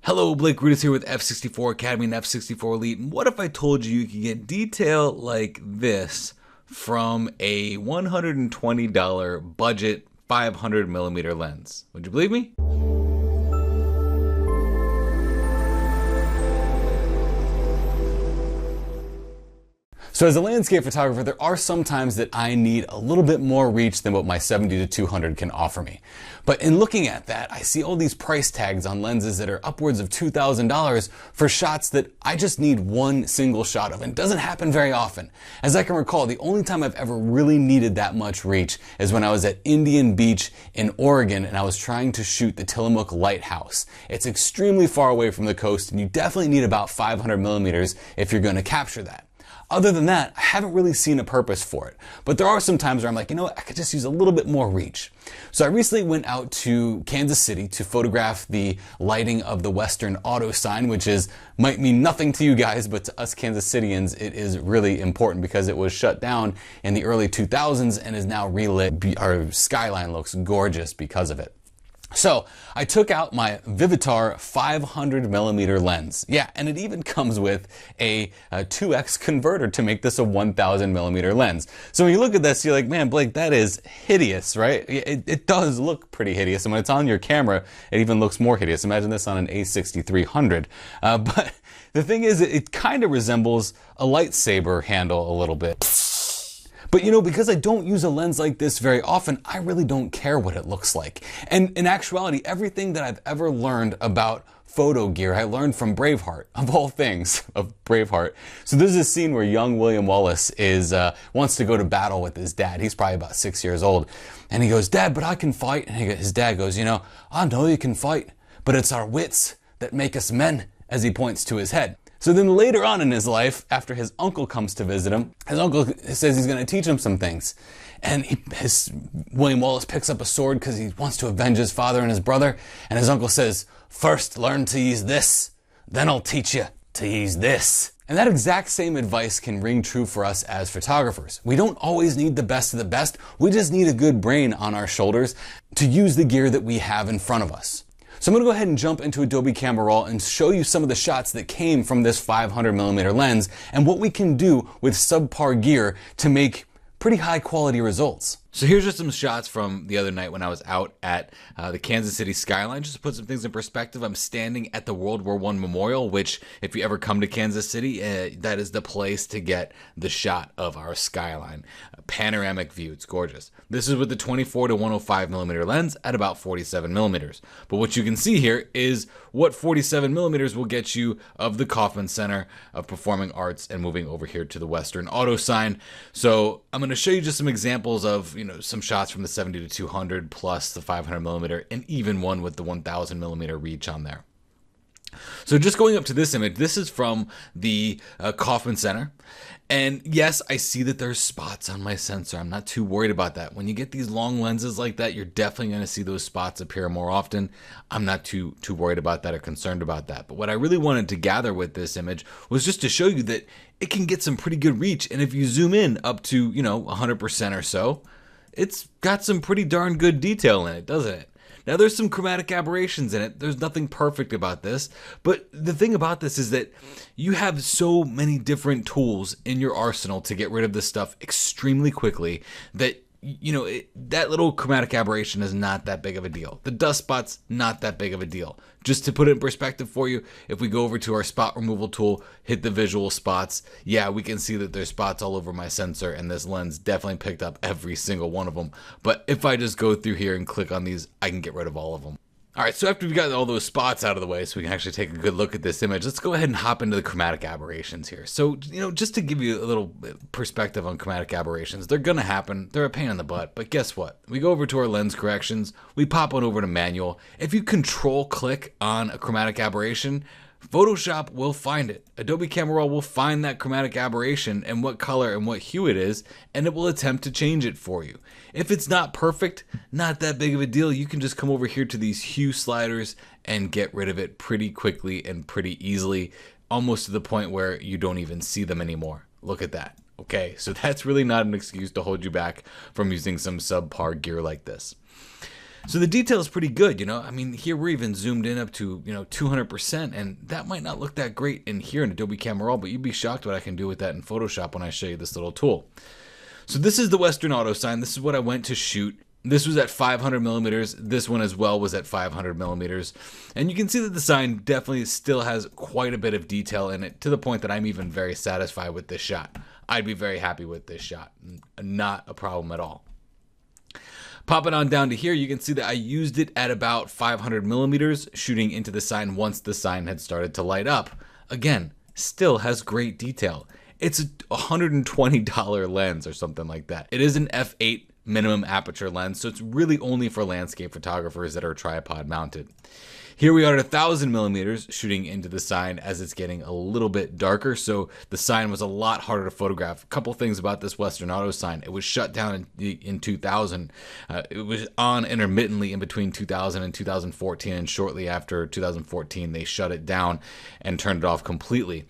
Hello, Blake Rudis here with F64 Academy and F64 Elite. And what if I told you you could get detail like this from a $120 budget 500mm lens? Would you believe me? So as a landscape photographer, there are some times that I need a little bit more reach than what my 70-200 can offer me. But in looking at that, I see all these price tags on lenses that are upwards of $2,000 for shots that I just need one single shot of, and it doesn't happen very often. As I can recall, the only time I've ever really needed that much reach is when I was at Indian Beach in Oregon and I was trying to shoot the Tillamook Lighthouse. It's extremely far away from the coast and you definitely need about 500mm if you're going to capture that. Other than that, I haven't really seen a purpose for it. But there are some times where I'm like, you know what, I could just use a little bit more reach. So I recently went out to Kansas City to photograph the lighting of the Western Auto sign, which might mean nothing to you guys, but to us Kansas Cityans, it is really important because it was shut down in the early 2000s and is now relit. Our skyline looks gorgeous because of it. So I took out my Vivitar 500mm lens. Yeah, and it even comes with a 2x converter to make this a 1000mm lens. So when you look at this, you're like, man, Blake, that is hideous, right? It does look pretty hideous. And when it's on your camera, it even looks more hideous. Imagine this on an A6300. But the thing is, it kind of resembles a lightsaber handle a little bit. But you know, because I don't use a lens like this very often, I really don't care what it looks like. And in actuality, everything that I've ever learned about photo gear, I learned from Braveheart, of all things, of Braveheart. So there's this scene where young William Wallace wants to go to battle with his dad. He's probably about 6 years old. And he goes, "Dad, but I can fight." And his dad goes, "You know, I know you can fight, but it's our wits that make us men," as he points to his head. So then later on in his life, after his uncle comes to visit him, his uncle says he's going to teach him some things. And William Wallace picks up a sword because he wants to avenge his father and his brother. And his uncle says, "First learn to use this, then I'll teach you to use this." And that exact same advice can ring true for us as photographers. We don't always need the best of the best. We just need a good brain on our shoulders to use the gear that we have in front of us. So I'm going to go ahead and jump into Adobe Camera Raw and show you some of the shots that came from this 500mm lens and what we can do with subpar gear to make pretty high quality results. So here's just some shots from the other night when I was out at the Kansas City skyline. Just to put some things in perspective, I'm standing at the World War I Memorial, which if you ever come to Kansas City, that is the place to get the shot of our skyline. A panoramic view, it's gorgeous. This is with the 24-105mm lens at about 47mm. But what you can see here is what 47mm will get you of the Kauffman Center of Performing Arts and moving over here to the Western Auto sign. So I'm going to show you just some examples of, some shots from the 70-200 plus the 500mm and even one with the 1000mm reach on there. So just going up to this image, this is from the Kauffman Center. And yes, I see that there's spots on my sensor. I'm not too worried about that. When you get these long lenses like that, you're definitely going to see those spots appear more often. I'm not too worried about that or concerned about that. But what I really wanted to gather with this image was just to show you that it can get some pretty good reach. And if you zoom in up to, 100% or so, it's got some pretty darn good detail in it, doesn't it? Now there's some chromatic aberrations in it. There's nothing perfect about this, but the thing about this is that you have so many different tools in your arsenal to get rid of this stuff extremely quickly that that little chromatic aberration is not that big of a deal. The dust spot's not that big of a deal. Just to put it in perspective for you, if we go over to our spot removal tool, hit the visual spots, yeah, we can see that there's spots all over my sensor, and this lens definitely picked up every single one of them. But if I just go through here and click on these, I can get rid of all of them. All right, so after we've got all those spots out of the way so we can actually take a good look at this image, let's go ahead and hop into the chromatic aberrations here. So, just to give you a little perspective on chromatic aberrations, they're gonna happen. They're a pain in the butt, but guess what? We go over to our lens corrections, we pop on over to manual. If you control click on a chromatic aberration, Photoshop will find it. Adobe Camera Raw will find that chromatic aberration and what color and what hue it is, and it will attempt to change it for you. If it's not perfect, not that big of a deal. You can just come over here to these hue sliders and get rid of it pretty quickly and pretty easily, almost to the point where you don't even see them anymore. Look at that. Okay, so that's really not an excuse to hold you back from using some subpar gear like this. So the detail is pretty good, you know. I mean, here we're even zoomed in up to, 200%, and that might not look that great in here in Adobe Camera Raw, but you'd be shocked what I can do with that in Photoshop when I show you this little tool. So this is the Western Auto sign. This is what I went to shoot. This was at 500 millimeters. This one as well was at 500 millimeters. And you can see that the sign definitely still has quite a bit of detail in it, to the point that I'm even very satisfied with this shot. I'd be very happy with this shot. Not a problem at all. Popping on down to here, you can see that I used it at about 500 millimeters, shooting into the sign once the sign had started to light up. Again, still has great detail. It's a $120 lens or something like that. It is an f8 minimum aperture lens, so it's really only for landscape photographers that are tripod mounted. Here we are at 1,000 millimeters, shooting into the sign as it's getting a little bit darker, so the sign was a lot harder to photograph. A couple things about this Western Auto sign: it was shut down in 2000. It was on intermittently in between 2000 and 2014, and shortly after 2014 they shut it down and turned it off completely.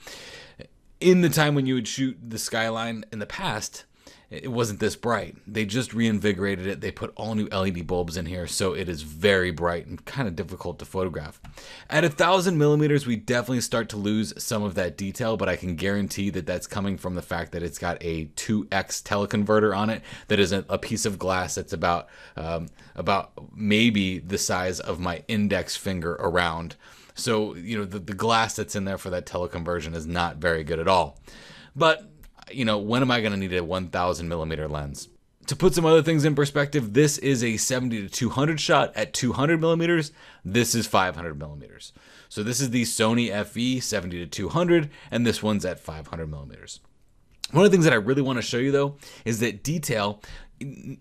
In the time when you would shoot the skyline in the past, it wasn't this bright. They just reinvigorated it. They put all new LED bulbs in here, so it is very bright and kind of difficult to photograph. At 1,000 millimeters, we definitely start to lose some of that detail, but I can guarantee that that's coming from the fact that it's got a 2x teleconverter on it. That is a piece of glass that's about maybe the size of my index finger around. So, the glass that's in there for that teleconversion is not very good at all. But when am I going to need a 1,000 millimeter lens? To put some other things in perspective, this is a 70 to 200 shot at 200 millimeters. This is 500 millimeters. So this is the Sony FE 70 to 200, and this one's at 500 millimeters. One of the things that I really want to show you, though, is that detail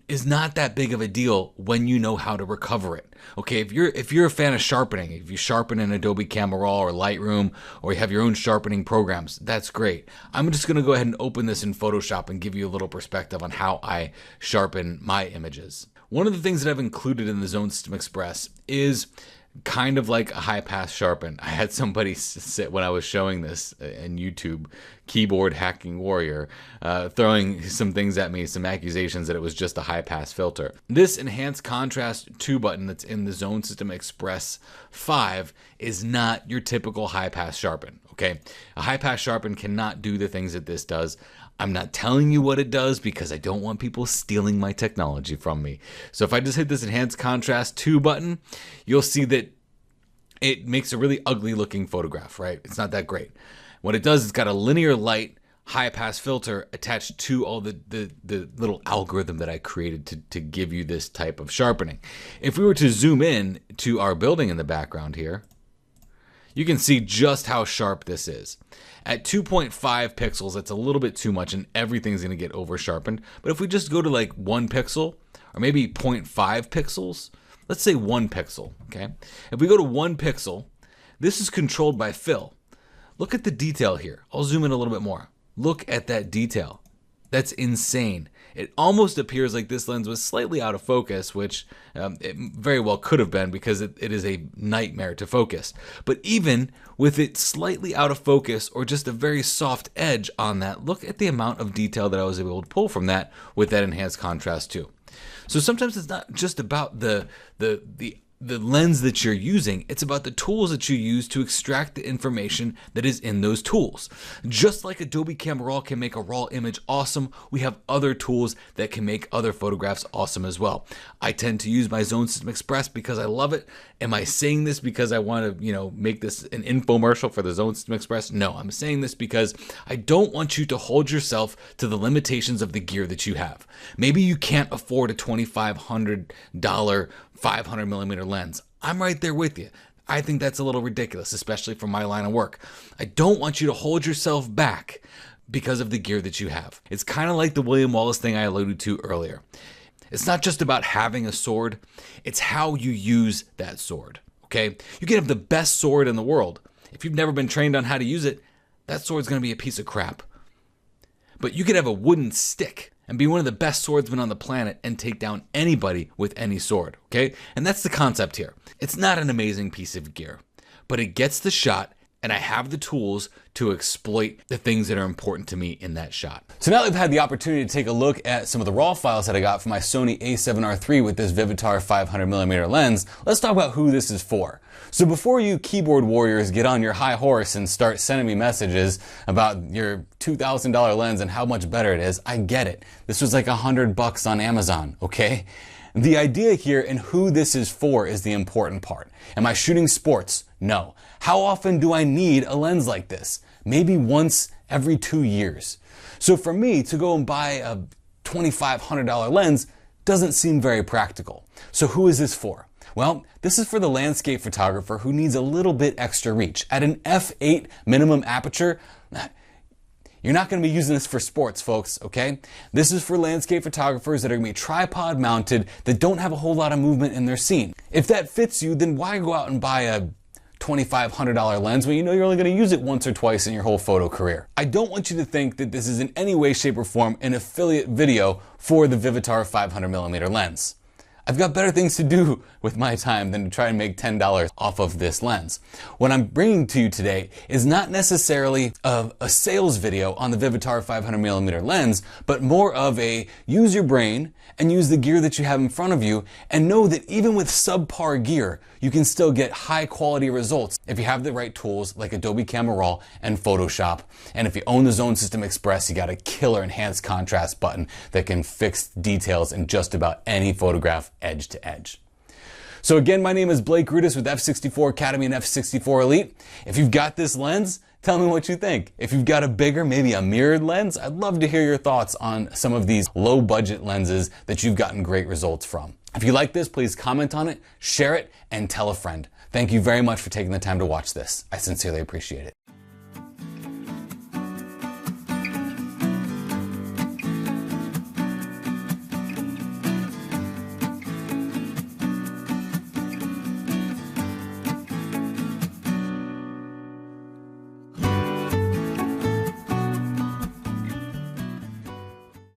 is not that big of a deal when you know how to recover it. Okay, if you're a fan of sharpening, if you sharpen in Adobe Camera Raw or Lightroom, or you have your own sharpening programs, that's great. I'm just going to go ahead and open this in Photoshop and give you a little perspective on how I sharpen my images. One of the things that I've included in the Zone System Express is kind of like a high pass sharpen. I had somebody sit when I was showing this in YouTube, keyboard hacking warrior, throwing some things at me, some accusations that it was just a high pass filter. This enhanced contrast 2 button that's in the Zone System Express 5 is not your typical high pass sharpen. Okay, a high pass sharpen cannot do the things that this does. I'm not telling you what it does because I don't want people stealing my technology from me. So if I just hit this enhanced contrast 2 button, you'll see that it makes a really ugly looking photograph, right? It's not that great. What it does is it's got a linear light high pass filter attached to all the little algorithm that I created to give you this type of sharpening. If we were to zoom in to our building in the background here, you can see just how sharp this is. At 2.5 pixels, that's a little bit too much and everything's going to get over sharpened. But if we just go to like 1 pixel or maybe 0.5 pixels, let's say 1 pixel, okay? If we go to 1 pixel, this is controlled by fill. Look at the detail here. I'll zoom in a little bit more. Look at that detail. That's insane. It almost appears like this lens was slightly out of focus, which it very well could have been because it is a nightmare to focus. But even with it slightly out of focus or just a very soft edge on that, look at the amount of detail that I was able to pull from that with that enhanced contrast too. So sometimes it's not just about the lens that you're using, it's about the tools that you use to extract the information that is in those tools. Just like Adobe Camera Raw can make a raw image awesome, we have other tools that can make other photographs awesome as well. I tend to use my Zone System Express because I love it. Am I saying this because I want to, make this an infomercial for the Zone System Express? No, I'm saying this because I don't want you to hold yourself to the limitations of the gear that you have. Maybe you can't afford a $2,500 500 millimeter lens. I'm right there with you. I think that's a little ridiculous, especially for my line of work. I don't want you to hold yourself back because of the gear that you have. It's kind of like the William Wallace thing I alluded to earlier. It's not just about having a sword, it's how you use that sword, okay? You can have the best sword in the world. If you've never been trained on how to use it, that sword's gonna be a piece of crap. But you could have a wooden stick and be one of the best swordsmen on the planet and take down anybody with any sword, okay? And that's the concept here. It's not an amazing piece of gear, but it gets the shot and I have the tools to exploit the things that are important to me in that shot. So now that I've had the opportunity to take a look at some of the raw files that I got from my Sony a7R III with this Vivitar 500mm lens, let's talk about who this is for. So before you keyboard warriors get on your high horse and start sending me messages about your $2,000 lens and how much better it is, I get it. This was like $100 on Amazon, okay? The idea here and who this is for is the important part. Am I shooting sports? No. How often do I need a lens like this? Maybe once every 2 years. So for me to go and buy a $2,500 lens doesn't seem very practical. So who is this for? Well, this is for the landscape photographer who needs a little bit extra reach. At an f8 minimum aperture, you're not going to be using this for sports, folks, okay? This is for landscape photographers that are going to be tripod mounted that don't have a whole lot of movement in their scene. If that fits you, then why go out and buy a $2,500 lens when you know you're only going to use it once or twice in your whole photo career? I don't want you to think that this is in any way, shape, or form an affiliate video for the Vivitar 500mm lens. I've got better things to do with my time than to try and make $10 off of this lens. What I'm bringing to you today is not necessarily a sales video on the Vivitar 500mm lens, but more of a use your brain and use the gear that you have in front of you and know that even with subpar gear, you can still get high quality results if you have the right tools like Adobe Camera Raw and Photoshop. And if you own the Zone System Express, you got a killer enhanced contrast button that can fix details in just about any photograph edge to edge. So again, my name is Blake Rudis with F64 Academy and F64 Elite. If you've got this lens, tell me what you think. If you've got a bigger, maybe a mirrored lens, I'd love to hear your thoughts on some of these low budget lenses that you've gotten great results from. If you like this, please comment on it, share it, and tell a friend. Thank you very much for taking the time to watch this. I sincerely appreciate it.